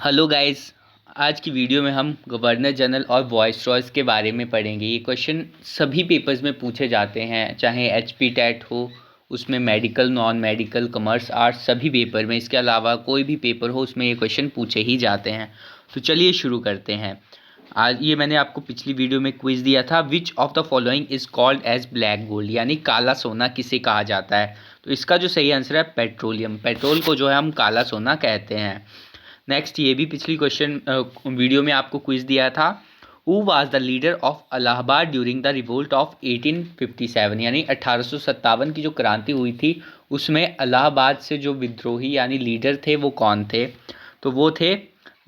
Hello guys. आज की video में हम गवर्नर जनरल और वॉइसरॉयज़ के बारे में पढ़ेंगे। ये क्वेश्चन सभी पेपर्स में पूछे जाते हैं, चाहे एचपी टेट हो, उसमें medical, non medical, commerce, arts, सभी पेपर में। इसके अलावा कोई भी पेपर हो उसमें ये क्वेश्चन पूछे ही जाते हैं। तो चलिए शुरू करते हैं। आज ये मैंने आपको पिछली वीडियो में क्विज दिया था, which of the following is called as black gold, यानी काला सोना किसे कहा जाता है। तो इसका जो सही आंसर है पेट्रोलियम। पेट्रोल को जो है हम काला सोना कहते हैं। नेक्स्ट, ये भी पिछली क्वेश्चन वीडियो में आपको क्विज दिया था। Who was the leader of Allahabad during the revolt of 1857, यानी 1857 की जो क्रांति हुई थी उसमें इलाहाबाद से जो विद्रोही यानी लीडर थे वो कौन थे। तो वो थे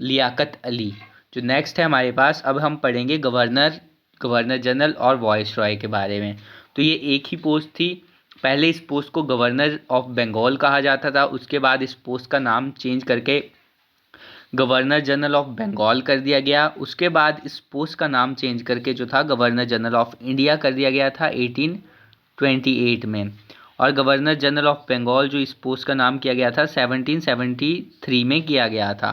लियाकत अली। जो नेक्स्ट है हमारे पास, अब हम पढ़ेंगे गवर्नर जनरल और वॉइसरॉय के बारे में। तो ये एक ही पोस्ट थी। पहले इस पोस्ट को गवर्नर ऑफ बंगाल कहा जाता था, उसके बाद इस पोस्ट का नाम चेंज करके गवर्नर जनरल ऑफ बंगाल कर दिया गया। उसके बाद इस पोस्ट का नाम चेंज करके जो था गवर्नर जनरल ऑफ इंडिया कर दिया गया था 1828 में। और गवर्नर जनरल ऑफ बंगाल जो इस पोस्ट का नाम किया गया था 1773 में किया गया था।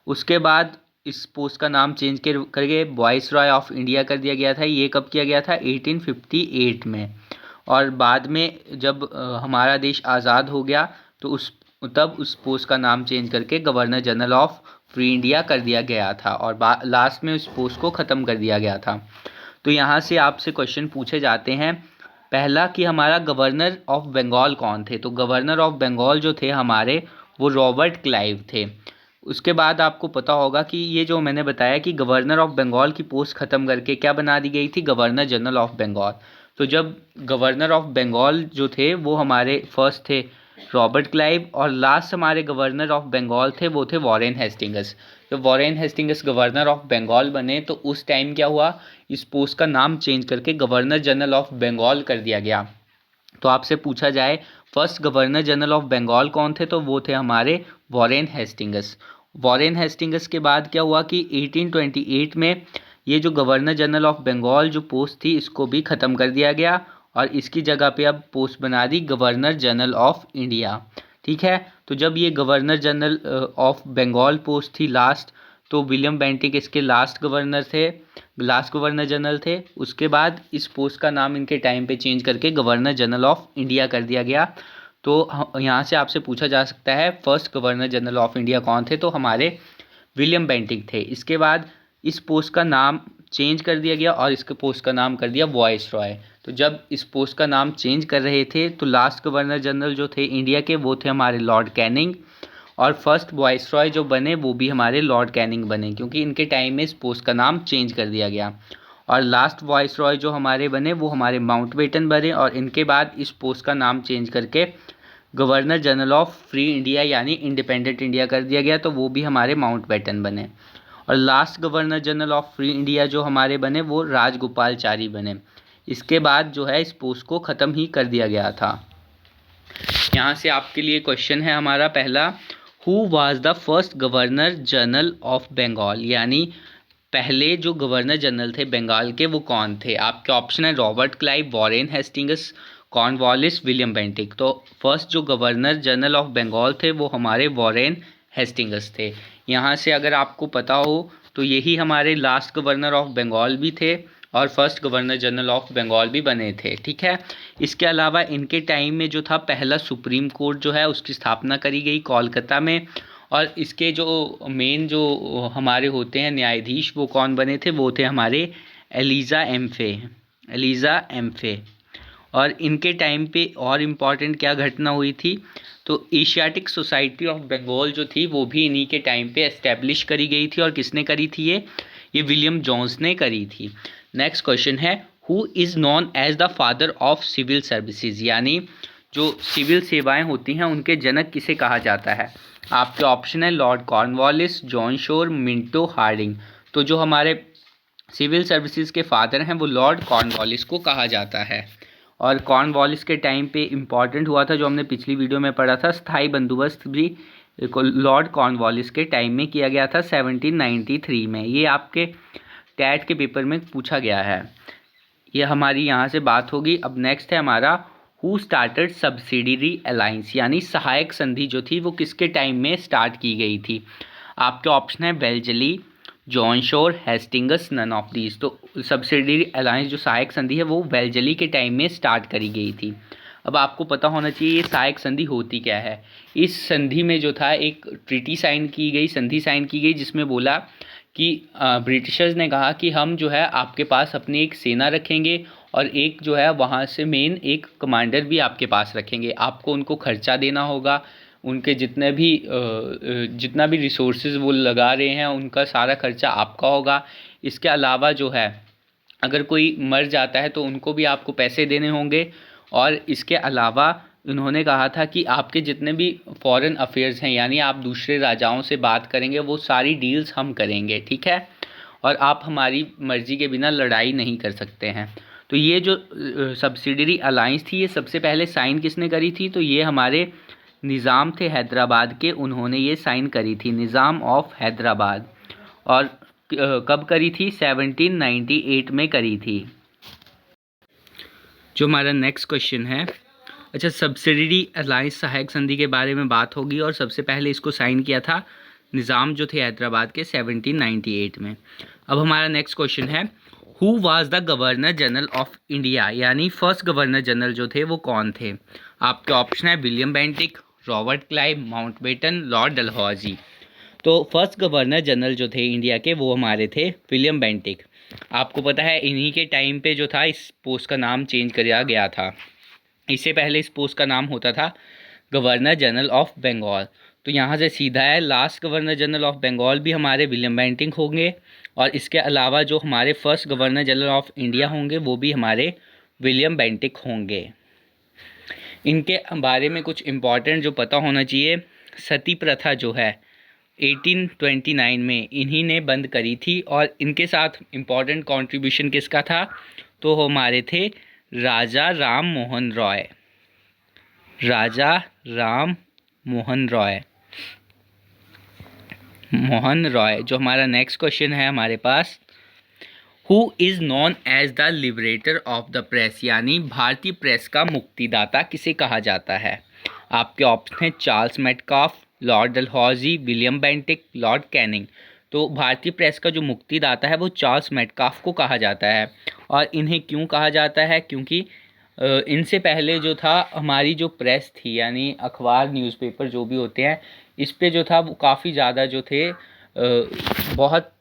उसके बाद इस पोस्ट का नाम चेंज करके वाइसरॉय ऑफ इंडिया कर दिया गया था। ये कब किया गया था? 1858 में। और बाद में जब हमारा देश आज़ाद हो गया तो तब उस पोस्ट का नाम चेंज करके governor general of free India कर दिया गया था और लास्ट में उस पोस्ट को ख़त्म कर दिया गया था। तो यहाँ से आपसे क्वेश्चन पूछे जाते हैं। पहला कि हमारा गवर्नर ऑफ बंगाल कौन थे। तो गवर्नर ऑफ बंगाल जो थे हमारे, वो रॉबर्ट क्लाइव थे। उसके बाद आपको पता होगा कि ये जो मैंने बताया कि गवर्नर ऑफ बंगाल की पोस्ट ख़त्म करके क्या बना दी गई थी? Governor general of Bengal. तो जब गवर्नर ऑफ बंगाल जो थे वो हमारे फर्स्ट थे रॉबर्ट क्लाइव, और लास्ट हमारे गवर्नर ऑफ बंगाल थे वो थे वॉरेन हेस्टिंगस। जब Warren Hastings governor of Bengal बने तो उस टाइम क्या हुआ, इस पोस्ट का नाम चेंज करके गवर्नर जनरल ऑफ बंगाल कर दिया गया। तो आपसे पूछा जाए first governor general of Bengal कौन थे, तो वो थे हमारे वॉरेन हेस्टिंगस। वॉरेन हेस्टिंगस के बाद क्या हुआ कि 1828 में ये जो गवर्नर जनरल ऑफ बंगाल जो पोस्ट थी इसको भी ख़त्म कर दिया गया और इसकी जगह पे अब पोस्ट बना दी गवर्नर जनरल ऑफ इंडिया। ठीक है। तो जब ये governor general of Bengal post थी लास्ट, तो विलियम बेंटिक इसके लास्ट गवर्नर जनरल थे। उसके बाद इस पोस्ट का नाम इनके टाइम पे चेंज करके गवर्नर जनरल ऑफ इंडिया कर दिया गया। तो यहाँ से आपसे पूछा जा सकता है first governor general of India कौन थे, तो हमारे विलियम बेंटिक थे। इसके बाद इस पोस्ट का नाम चेंज कर दिया गया और इसके पोस्ट का नाम कर दिया वॉइसरॉय। तो जब इस पोस्ट का नाम चेंज कर रहे थे तो लास्ट गवर्नर जनरल जो थे इंडिया के वो थे हमारे लॉर्ड कैनिंग, और फर्स्ट वॉइसरॉय जो बने वो भी हमारे लॉर्ड कैनिंग बने, क्योंकि इनके टाइम में इस पोस्ट का नाम चेंज कर दिया गया। और लास्ट वॉइसरॉय जो हमारे बने वो हमारे माउंटबेटन बने, और इनके बाद इस पोस्ट का नाम चेंज करके governor general of free India यानी इंडिपेंडेंट इंडिया कर दिया गया, तो वो भी हमारे माउंटबेटन बने। और last governor general of free India जो हमारे बने वो राजगोपालचारी बने। इसके बाद जो है इस पोस्ट को ख़त्म ही कर दिया गया था। यहाँ से आपके लिए क्वेश्चन है हमारा पहला, who was the first governor general of Bengal, यानी पहले जो गवर्नर जनरल थे बंगाल के वो कौन थे। आपके ऑप्शन है Robert Clive, Warren Hastings, Cornwallis, William Bentinck. तो फर्स्ट जो गवर्नर जनरल ऑफ बंगाल थे वो हमारे वॉरेन हेस्टिंगस थे। यहाँ से अगर आपको पता हो तो यही हमारे लास्ट गवर्नर ऑफ बंगाल भी थे और first governor general of Bengal भी बने थे। ठीक है। इसके अलावा इनके टाइम में जो था पहला सुप्रीम कोर्ट जो है उसकी स्थापना करी गई कोलकाता में, और इसके जो मेन जो हमारे होते हैं न्यायाधीश वो कौन बने थे, वो थे हमारे एलिज़ा एम्फे। और इनके टाइम पे और इम्पॉर्टेंट क्या घटना हुई थी, तो एशियाटिक सोसाइटी ऑफ बंगाल जो थी वो भी इन्हीं के टाइम पे एस्टेब्लिश करी गई थी। और किसने करी थी ये विलियम जोन्स ने करी थी। नेक्स्ट क्वेश्चन है, who is known as the father of civil services, यानी जो सिविल सेवाएं होती हैं उनके जनक किसे कहा जाता है। आपके ऑप्शन है Lord Cornwallis, John Shore, Minto Hardinge. तो जो हमारे सिविल सर्विसेज के फादर हैं वो लॉर्ड कॉर्नवालिस को कहा जाता है। और कॉर्नवालिस के टाइम पे इम्पॉर्टेंट हुआ था जो हमने पिछली वीडियो में पढ़ा था, स्थायी बंदोबस्त भी लॉर्ड कॉर्नवालिस के टाइम में किया गया था 1793 में। ये आपके टैट के पेपर में पूछा गया है। ये हमारी यहाँ से बात होगी। अब नेक्स्ट है हमारा, हु स्टार्टेड सब्सिडियरी अलायंस, यानी सहायक संधि जो थी वो किसके टाइम में स्टार्ट की गई थी। आपके ऑप्शन है Wellesley, John Shore, Hastings, none of these. तो सब्सिडियरी अलायंस जो सहायक संधि है वो वेल्जली के टाइम में स्टार्ट करी गई थी। अब आपको पता होना चाहिए ये सहायक संधि होती क्या है। इस संधि में जो था एक ट्रीटी साइन की गई, संधि साइन की गई, जिसमें बोला कि ब्रिटिशर्स ने कहा कि हम जो है आपके पास अपनी एक सेना रखेंगे और एक जो है वहाँ से मेन एक कमांडर भी आपके पास रखेंगे। आपको उनको खर्चा देना होगा, उनके जितना भी रिसोर्सेज वो लगा रहे हैं उनका सारा खर्चा आपका होगा। इसके अलावा जो है अगर कोई मर जाता है तो उनको भी आपको पैसे देने होंगे। और इसके अलावा उन्होंने कहा था कि आपके जितने भी फॉरेन अफेयर्स हैं, यानी आप दूसरे राजाओं से बात करेंगे, वो सारी डील्स हम करेंगे, ठीक है, और आप हमारी मर्जी के बिना लड़ाई नहीं कर सकते हैं। तो ये जो सब्सिडियरी अलायंस थी ये सबसे पहले साइन किसने करी थी? तो ये हमारे निज़ाम थे हैदराबाद के, उन्होंने ये साइन करी थी, निज़ाम ऑफ हैदराबाद। और कब करी थी? 1798 में करी थी। जो हमारा नेक्स्ट क्वेश्चन है, अच्छा, सब्सिडियरी अलायंस सहायक संधि के बारे में बात होगी और सबसे पहले इसको साइन किया था निज़ाम जो थे हैदराबाद के 1798 में। अब हमारा नेक्स्ट क्वेश्चन है, who was the governor general of India, यानी फर्स्ट गवर्नर जनरल जो थे वो कौन थे? आपके ऑप्शन है William Bentinck, Robert Clive, Mountbatten, Lord Dalhousie. तो फर्स्ट गवर्नर जनरल जो थे इंडिया के वो हमारे थे विलियम बेंटिक। आपको पता है इन्हीं के टाइम पे जो था इस पोस्ट का नाम चेंज किया गया था। इससे पहले इस पोस्ट का नाम होता था गवर्नर जनरल ऑफ बंगाल। तो यहाँ से सीधा है last governor general of Bengal भी हमारे विलियम बेंटिक होंगे, और इसके अलावा जो हमारे first governor general of India होंगे वो भी हमारे विलियम बेंटिक होंगे। इनके बारे में कुछ इम्पॉर्टेंट जो पता होना चाहिए, सती प्रथा जो है 1829 में इन्हीं ने बंद करी थी, और इनके साथ इम्पॉर्टेंट कंट्रीब्यूशन किसका था? तो हमारे थे राजा राम मोहन रॉय, राजा राम मोहन रॉय, जो हमारा नेक्स्ट क्वेश्चन है हमारे पास, who is known as the liberator of the press, यानी भारतीय प्रेस का मुक्तिदाता किसे कहा जाता है? आपके ऑप्शन हैं Charles Metcalfe, Lord Dalhousie, William Bentinck, Lord Canning. तो भारतीय प्रेस का जो मुक्तिदाता है वो चार्ल्स मेटकाफ को कहा जाता है। और इन्हें क्यों कहा जाता है? क्योंकि इनसे पहले जो था हमारी जो प्रेस थी, यानी अखबार न्यूज़पेपर जो भी होते हैं, इस पे जो था वो काफ़ी ज़्यादा जो थे बहुत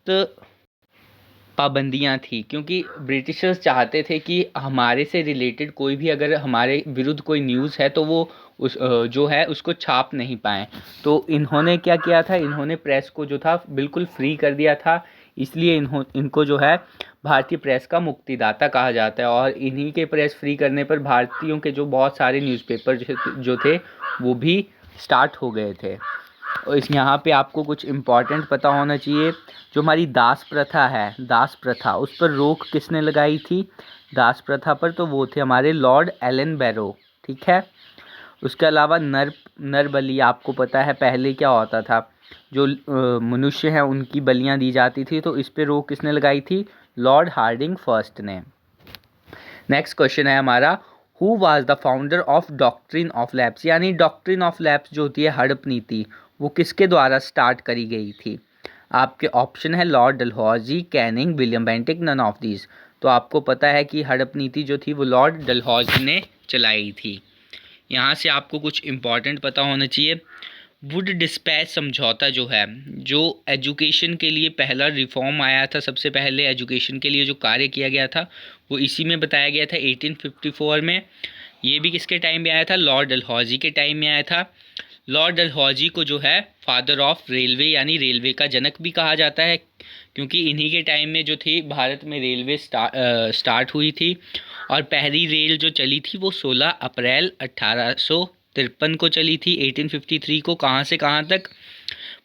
पाबंदियां थी, क्योंकि ब्रिटिशर्स चाहते थे कि हमारे से रिलेटेड कोई भी अगर हमारे विरुद्ध कोई न्यूज़ है तो वो उस जो है उसको छाप नहीं पाएँ। तो इन्होंने क्या किया था, इन्होंने प्रेस को जो था बिल्कुल फ्री कर दिया था, इसलिए इनको जो है भारतीय प्रेस का मुक्तिदाता कहा जाता है। और इन्हीं के प्रेस फ्री करने पर भारतीयों के जो बहुत सारे न्यूज़पेपर जो थे वो भी स्टार्ट हो गए थे। और यहाँ पे आपको कुछ इम्पॉर्टेंट पता होना चाहिए, जो हमारी दास प्रथा है, दास प्रथा, उस पर रोक किसने लगाई थी दास प्रथा पर? तो वो थे हमारे लॉर्ड एलन बैरो, ठीक है। उसके अलावा नर बलि, आपको पता है पहले क्या होता था, जो मनुष्य हैं उनकी बलियां दी जाती थी, तो इस पे रोक किसने लगाई थी? लॉर्ड हार्डिंग फर्स्ट ने। नेक्स्ट क्वेश्चन है हमारा, who was the founder of doctrine of lapse, यानी डॉक्ट्रिन ऑफ लैप्स जो होती है हड़प नीति, वो किसके द्वारा स्टार्ट करी गई थी? आपके ऑप्शन है Lord Dalhousie, Canning, William Bentinck, none of these. तो आपको पता है कि हड़प नीति जो थी वो लॉर्ड डलहौजी ने चलाई थी। यहाँ से आपको कुछ इम्पॉर्टेंट पता होना चाहिए, वुड डिस्पैच समझौता जो है, जो एजुकेशन के लिए पहला रिफॉर्म आया था, सबसे पहले एजुकेशन के लिए जो कार्य किया गया था वो इसी में बताया गया था 1854 में। ये भी किसके टाइम में आया था? लॉर्ड डलहौजी के टाइम में आया था। लॉर्ड डलहौजी को जो है फादर ऑफ रेलवे, यानी रेलवे का जनक भी कहा जाता है, क्योंकि इन्हीं के टाइम में जो थी भारत में रेलवे स्टार्ट हुई थी। और पहली रेल जो चली थी वो 16 अप्रैल 1853 को चली थी। 1853 को कहाँ से कहाँ तक?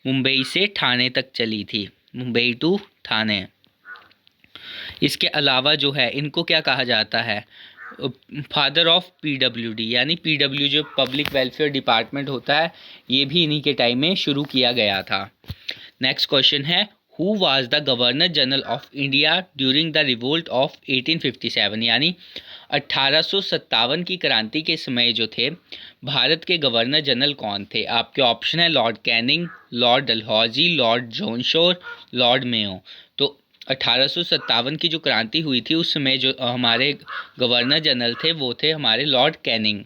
मुंबई से ठाणे तक चली थी, मुंबई टू ठाणे। इसके अलावा जो है इनको क्या कहा जाता है? फादर ऑफ पीडब्ल्यूडी, यानी पीडब्ल्यू जो पब्लिक वेलफेयर डिपार्टमेंट होता है, ये भी इन्हीं के टाइम में शुरू किया गया था। नेक्स्ट क्वेश्चन है, who was the governor general of India during the revolt of 1857, यानी 1857 की क्रांति के समय जो थे भारत के गवर्नर जनरल कौन थे? आपके ऑप्शन है Lord Canning, Lord Dalhousie, Lord John Shore, Lord Mayo. तो 1857 की जो क्रांति हुई थी उस समय जो हमारे गवर्नर जनरल थे वो थे हमारे लॉर्ड कैनिंग।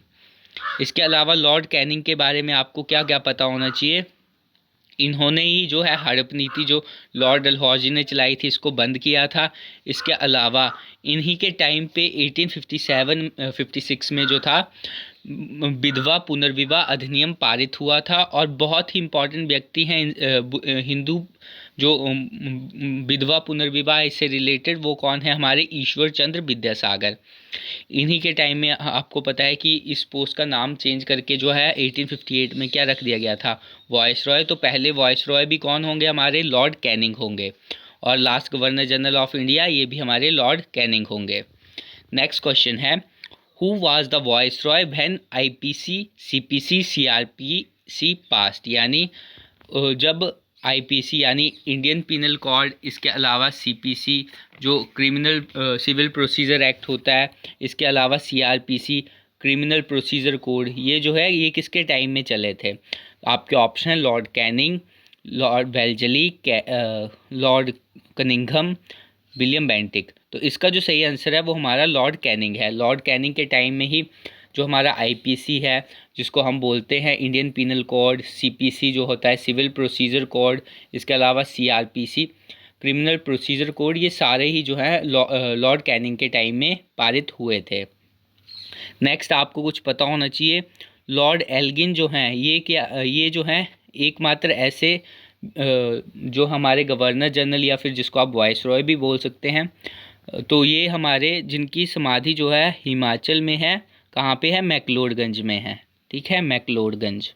इसके अलावा लॉर्ड कैनिंग के बारे में आपको क्या क्या पता होना चाहिए? इन्होंने ही जो है हड़प नीति जो लॉर्ड डलहौजी ने चलाई थी इसको बंद किया था। इसके अलावा इन्हीं के टाइम पे 1857-56 में जो था विधवा पुनर्विवाह अधिनियम पारित हुआ था। और बहुत ही इम्पोर्टेंट व्यक्ति हैं हिंदू जो विधवा पुनर्विवाह इससे रिलेटेड, वो कौन है? हमारे ईश्वर चंद्र विद्यासागर। इन्हीं के टाइम में आपको पता है कि इस पोस्ट का नाम चेंज करके जो है 1858 में क्या रख दिया गया था? वॉइस रॉय। तो पहले वॉइस रॉय भी कौन होंगे? हमारे लॉर्ड कैनिंग होंगे। और last governor general of India ये भी हमारे लॉर्ड कैनिंग होंगे। नेक्स्ट क्वेश्चन है, who was the voice Roy when IPC, CPC, CrPC passed? यानी जब आईपीसी यानी इंडियन पिनल कोड, इसके अलावा सीपीसी जो क्रिमिनल सिविल प्रोसीजर एक्ट होता है, इसके अलावा सीआरपीसी क्रिमिनल प्रोसीजर कोड, ये जो है ये किसके टाइम में चले थे? आपके ऑप्शन है Lord Canning, Lord Wellesley, Lord Cunningham, William Bentinck. तो इसका जो सही आंसर है वो हमारा लॉर्ड कैनिंग है। लॉर्ड कैनिंग के टाइम में ही जो हमारा आईपीसी है जिसको हम बोलते हैं इंडियन पिनल कोड, सीपीसी जो होता है सिविल प्रोसीजर कोड, इसके अलावा सीआरपीसी क्रिमिनल प्रोसीजर कोड, ये सारे ही जो है लॉर्ड कैनिंग के टाइम में पारित हुए थे। नेक्स्ट आपको कुछ पता होना चाहिए, लॉर्ड एल्गिन जो हैं ये जो हैं एकमात्र ऐसे जो हमारे गवर्नर जनरल या फिर जिसको आप वॉइस रॉय भी बोल सकते हैं, तो ये हमारे जिनकी समाधि जो है हिमाचल में है। कहाँ पे है? मैक्लोडगंज में है। ठीक है, मैक्लोडगंज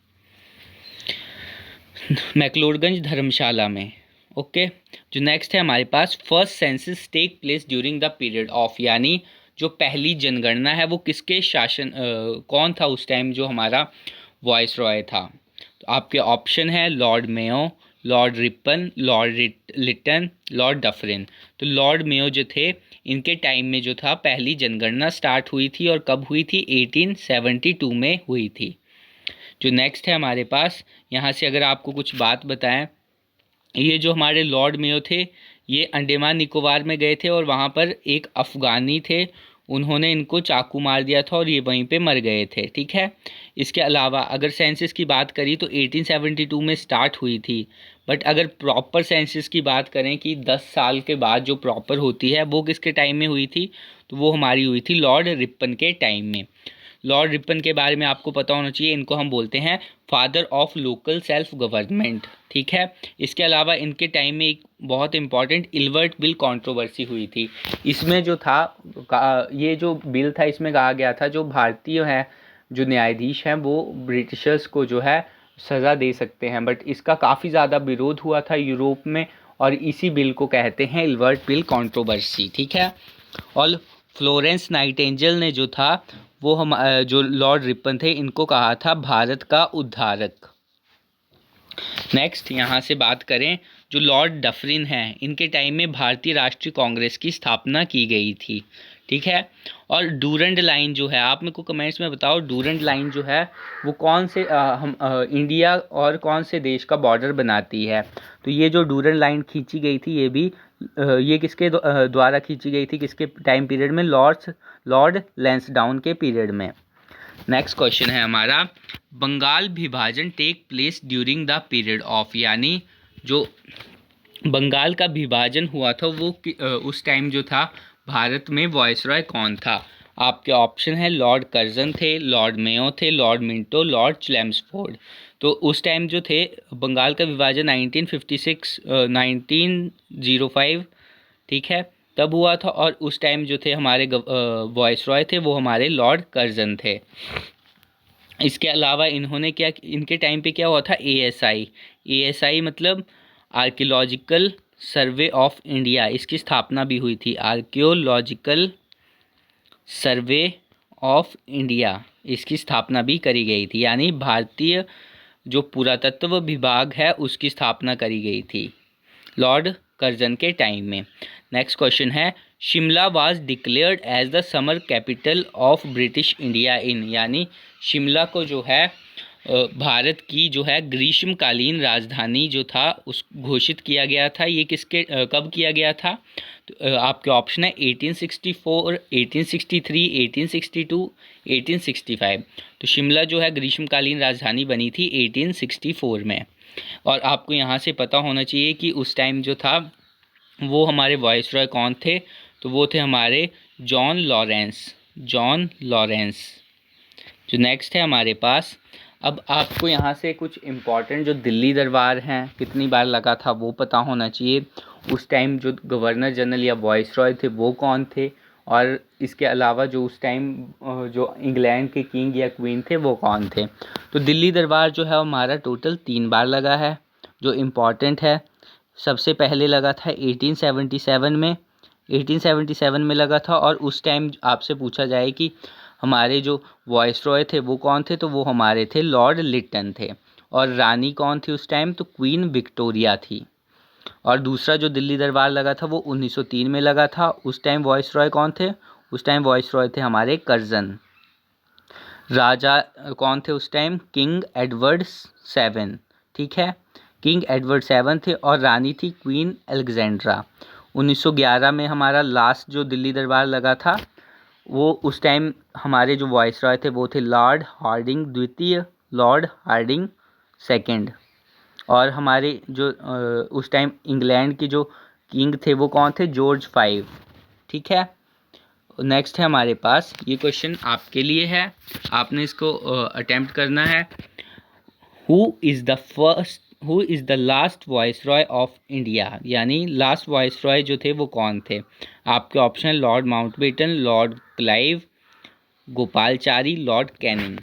धर्मशाला में। ओके, जो नेक्स्ट है हमारे पास, first census take place during the period of, यानी जो पहली जनगणना है वो किसके शासन कौन था उस टाइम जो हमारा वॉइस रॉय था? तो आपके ऑप्शन है lord Mayo, lord Ripon, lord Lytton, lord Dufferin. तो लॉर्ड मेयो जो थे इनके टाइम में जो था पहली जनगणना स्टार्ट हुई थी और कब हुई थी? 1872 में हुई थी। जो नेक्स्ट है हमारे पास, यहाँ से अगर आपको कुछ बात बताएं, ये जो हमारे लॉर्ड मेयो थे ये अंडमान निकोबार में गए थे और वहाँ पर एक अफ़गानी थे, उन्होंने इनको चाकू मार दिया था और ये वहीं पे मर गए थे। ठीक है, इसके अलावा अगर सेंसस की बात करी तो 1872 में स्टार्ट हुई थी, बट अगर प्रॉपर सेंसस की बात करें कि 10 साल के बाद जो प्रॉपर होती है वो किसके टाइम में हुई थी? तो वो हमारी हुई थी लॉर्ड रिपन के टाइम में। लॉर्ड रिपन के बारे में आपको पता होना चाहिए, इनको हम बोलते हैं father of local self government. ठीक है, इसके अलावा इनके टाइम में एक बहुत इंपॉर्टेंट इल्बर्ट बिल कंट्रोवर्सी हुई थी। इसमें जो था ये जो बिल था इसमें कहा गया था जो भारतीय हैं जो न्यायाधीश हैं वो ब्रिटिशर्स को जो है सज़ा दे सकते हैं, बट इसका काफ़ी ज़्यादा विरोध हुआ था यूरोप में और इसी बिल को कहते हैं इल्बर्ट बिल कंट्रोवर्सी। ठीक है, और फ्लोरेंस नाइटिंगेल ने जो था वो हम जो लॉर्ड रिपन थे इनको कहा था भारत का उद्धारक। नेक्स्ट यहाँ से बात करें, जो लॉर्ड डफरिन हैं इनके टाइम में भारतीय राष्ट्रीय कांग्रेस की स्थापना की गई थी। ठीक है, और डूरंड लाइन जो है, आप मेरे को कमेंट्स में बताओ डूरंड लाइन जो है वो कौन से इंडिया और कौन से देश का बॉर्डर बनाती है? तो ये जो डूरंड लाइन खींची गई थी ये भी ये किसके द्वारा खींची गई थी, किसके टाइम पीरियड में? लॉर्ड लैंसडाउन के पीरियड में। नेक्स्ट क्वेश्चन है हमारा, बंगाल विभाजन take place during the period of, यानी जो बंगाल का विभाजन हुआ था वो उस टाइम जो था भारत में वॉइसरॉय कौन था? आपके ऑप्शन है लॉर्ड कर्जन थे, लॉर्ड मेयो थे, लॉर्ड मिंटो, लॉर्ड चेम्सफोर्ड। तो उस टाइम जो थे बंगाल का विभाजन 1905 ठीक है तब हुआ था, और उस टाइम जो थे हमारे वॉइसरॉय थे वो हमारे लॉर्ड कर्जन थे। इसके अलावा इन्होंने क्या, इनके टाइम पे क्या हुआ था? एएसआई मतलब आर्कियोलॉजिकल सर्वे ऑफ इंडिया, इसकी स्थापना भी हुई थी। आर्कियोलॉजिकल सर्वे ऑफ इंडिया इसकी स्थापना भी करी गई थी, यानी भारतीय जो पुरातत्व विभाग है उसकी स्थापना करी गई थी लॉर्ड कर्जन के टाइम में। नेक्स्ट क्वेश्चन है, Shimla was declared as the summer capital of British India in, यानी शिमला को जो है भारत की जो है ग्रीष्मकालीन राजधानी जो था उस घोषित किया गया था। ये किसके कब किया गया था? तो आपके ऑप्शन है 1864, 1863, 1862, 1865। तो शिमला जो है ग्रीष्मकालीन राजधानी बनी थी 1864 में। और आपको यहाँ से पता होना चाहिए कि उस टाइम जो था वो हमारे वाइसरॉय कौन थे? तो वो थे हमारे जॉन लॉरेंस। जो नेक्स्ट है हमारे पास, अब आपको यहाँ से कुछ इम्पॉर्टेंट जो दिल्ली दरबार हैं कितनी बार लगा था वो पता होना चाहिए। उस टाइम जो गवर्नर जनरल या वाइसरॉय थे वो कौन थे, और इसके अलावा जो उस टाइम जो इंग्लैंड के किंग या क्वीन थे वो कौन थे। तो दिल्ली दरबार जो है हमारा टोटल 3 बार लगा है। जो इम्पॉर्टेंट है, सबसे पहले लगा था 1877 में लगा था। और उस टाइम आपसे पूछा जाए कि हमारे जो वाइसरॉय थे वो कौन थे, तो वो हमारे थे लॉर्ड लिटन थे। और रानी कौन थी उस टाइम? तो क्वीन विक्टोरिया थी। और दूसरा जो दिल्ली दरबार लगा था वो 1903 में लगा था। उस टाइम वाइसरॉय कौन थे? उस टाइम वाइसरॉय थे हमारे कर्जन। राजा कौन थे उस टाइम? किंग एडवर्ड 7, ठीक है, किंग एडवर्ड 7 थे। और रानी थी क्वीन अलेक्जेंड्रा। 1911 में हमारा लास्ट जो दिल्ली दरबार लगा था वो उस टाइम हमारे जो वाइसरॉय थे वो थे लॉर्ड हार्डिंग द्वितीय, लॉर्ड हार्डिंग सेकंड। और हमारे जो उस टाइम इंग्लैंड के जो किंग थे वो कौन थे? जॉर्ज 5, ठीक है। नेक्स्ट है हमारे पास, ये क्वेश्चन आपके लिए है, आपने इसको अटेम्प्ट करना है। Who is the last viceroy of India, यानी लास्ट वाइसरॉय जो थे वो कौन थे? आपके option Lord Mountbatten, Lord Clive, Gopalachari, Lord Canning.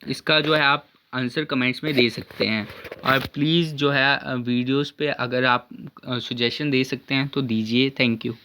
इसका जो है आप आंसर कमेंट्स में दे सकते हैं। और प्लीज़ जो है वीडियोस पे अगर आप सजेशन दे सकते हैं तो दीजिए। Thank you.